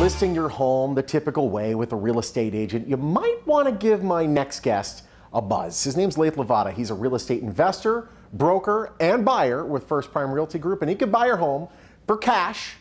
listing your home the typical way with a real estate agent, you might want to give my next guest a buzz. His name's Lathe Lavada. He's a real estate investor, broker, and buyer with First Prime Realty Group, and he could buy your home for cash,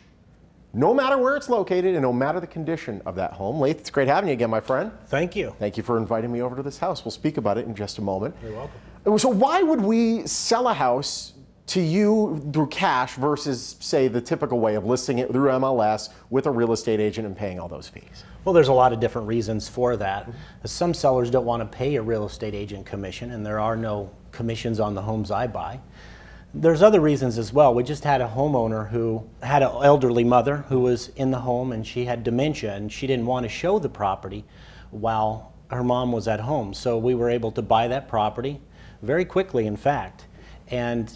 no matter where it's located and no matter the condition of that home. Lathe, it's great having you again, my friend. Thank you. Thank you for inviting me over to this house. We'll speak about it in just a moment. You're welcome. So why would we sell a house to you through cash versus, say, the typical way of listing it through MLS with a real estate agent and paying all those fees? Well, there's a lot of different reasons for that. Some sellers don't want to pay a real estate agent commission, and there are no commissions on the homes I buy. There's other reasons as well. We just had a homeowner who had an elderly mother who was in the home, and she had dementia, and she didn't want to show the property while her mom was at home. So we were able to buy that property very quickly, in fact, and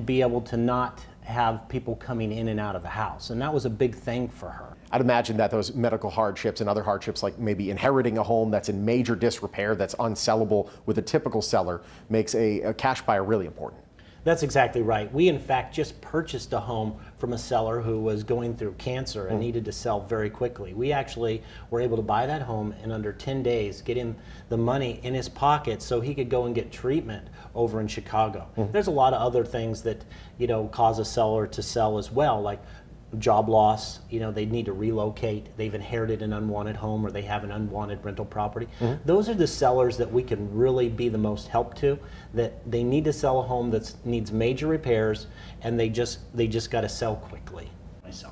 be able to not have people coming in and out of the house. And that was a big thing for her. I'd imagine that those medical hardships and other hardships, like maybe inheriting a home that's in major disrepair, that's unsellable with a typical seller, makes a cash buyer really important. That's exactly right. We, in fact, just purchased a home from a seller who was going through cancer and needed to sell very quickly. We actually were able to buy that home in under 10 days, get him the money in his pocket so he could go and get treatment over in Chicago. There's a lot of other things that, cause a seller to sell as well, like job loss. They need to relocate. They've inherited an unwanted home, or they have an unwanted rental property. Those are the sellers that we can really be the most help to, that they need to sell a home that needs major repairs, and they just got to sell quickly.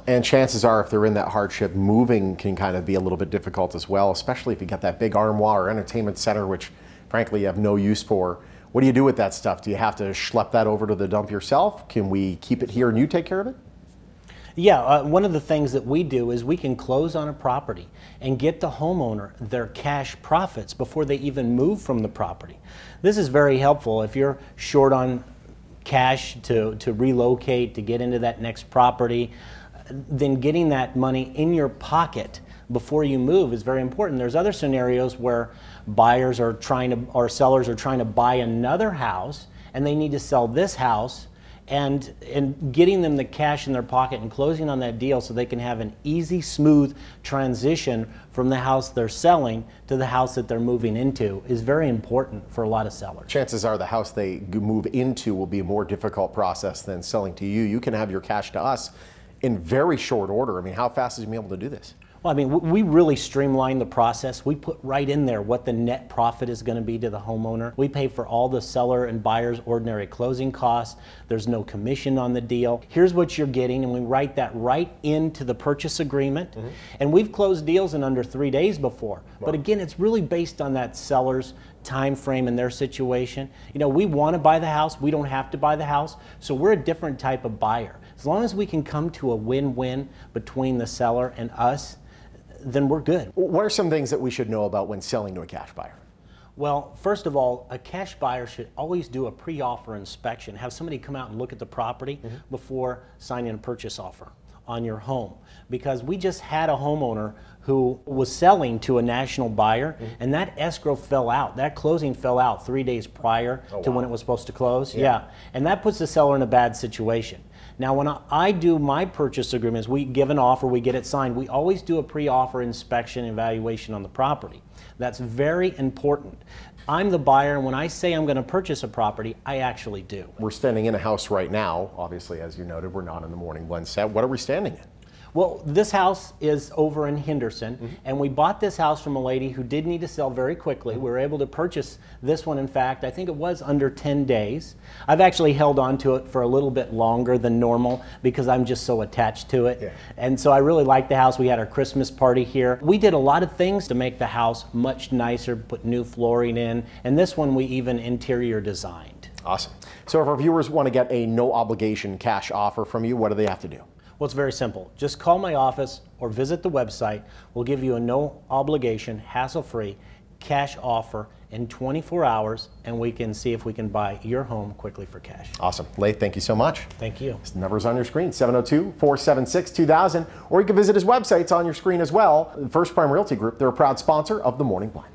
And chances are, if they're in that hardship, moving can kind of be a little bit difficult as well, especially if you got that big armoire or entertainment center, which frankly you have no use for. What do you do with that stuff? Do you have to schlep that over to the dump yourself? Can we keep it here and you take care of it? Yeah, one of the things that we do is we can close on a property and get the homeowner their cash profits before they even move from the property. This is very helpful if you're short on cash to relocate, to get into that next property. Then getting that money in your pocket before you move is very important. There's other scenarios where buyers are or sellers are trying to buy another house, and they need to sell this house, and getting them the cash in their pocket and closing on that deal so they can have an easy, smooth transition from the house they're selling to the house that they're moving into is very important for a lot of sellers. Chances are the house they move into will be a more difficult process than selling to you. You can have your cash to us in very short order. I mean, how fast is you able to do this? Well, I mean, we really streamline the process. We put right in there what the net profit is going to be to the homeowner. We pay for all the seller and buyer's ordinary closing costs. There's no commission on the deal. Here's what you're getting, and we write that right into the purchase agreement. And we've closed deals in under 3 days before. Wow. But again, it's really based on that seller's time frame and their situation. We want to buy the house. We don't have to buy the house. So we're a different type of buyer. As long as we can come to a win-win between the seller and us, then we're good. What are some things that we should know about when selling to a cash buyer? Well, first of all, a cash buyer should always do a pre-offer inspection. Have somebody come out and look at the property before signing a purchase offer on your home. Because we just had a homeowner who was selling to a national buyer, and that escrow fell out. That closing fell out 3 days prior to when it was supposed to close. Yeah. And that puts the seller in a bad situation. Now, when I do my purchase agreements, we give an offer, we get it signed. We always do a pre-offer inspection evaluation on the property. That's very important. I'm the buyer, and when I say I'm going to purchase a property, I actually do. We're standing in a house right now. Obviously, as you noted, we're not in the Morning Blend set. What are we standing in? Well, this house is over in Henderson, and we bought this house from a lady who did need to sell very quickly. We were able to purchase this one, in fact, I think it was under 10 days. I've actually held on to it for a little bit longer than normal because I'm just so attached to it. And so I really like the house. We had our Christmas party here. We did a lot of things to make the house much nicer, put new flooring in, and this one we even interior designed. Awesome. So if our viewers want to get a no obligation cash offer from you, what do they have to do? Well, it's very simple. Just call my office or visit the website. We'll give you a no obligation, hassle-free cash offer in 24 hours, and we can see if we can buy your home quickly for cash. Awesome. Lathe, thank you so much. Thank you. His number's on your screen, 702-476-2000, or you can visit his website. It's on your screen as well. First Prime Realty Group, they're a proud sponsor of the Morning Blend.